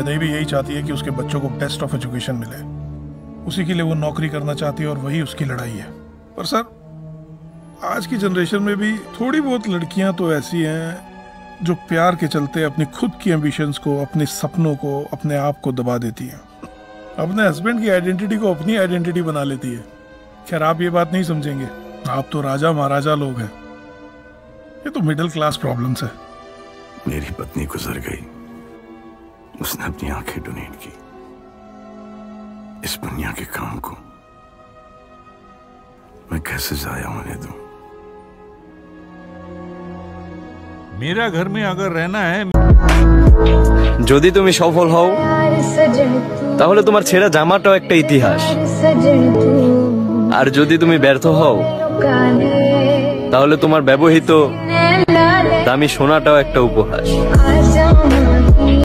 गदई भी यही चाहती है कि उसके बच्चों को बेस्ट ऑफ एजुकेशन मिले, उसी के लिए वो नौकरी करना चाहती है और वही उसकी लड़ाई है। पर सर, आज की जनरेशन में भी थोड़ी बहुत लड़कियां तो ऐसी हैं जो प्यार के चलते अपनी खुद की एम्बिशंस को, अपने सपनों को, अपने आप को दबा देती हैं, अपने हस्बैंड की आइडेंटिटी को अपनी आइडेंटिटी बना लेती है। खैर, आप ये बात नहीं समझेंगे, आप तो राजा महाराजा लोग हैं, ये तो मिडिल क्लास प्रॉब्लम्स है। मेरी पत्नी गुजर गई, उसने अपनी आंखें डोनेट की। इस दुनिया के काम को मैं कैसे जाया होने दूं? मेरा घर में अगर रहना है, যদি তুমি সফল হও তাহলে তোমার ছেঁড়া জামাটাও একটা ইতিহাস, আর যদি তুমি ব্যর্থ হও তাহলে তোমার ব্যবহৃত দামি সোনাটাও একটা উপহাস।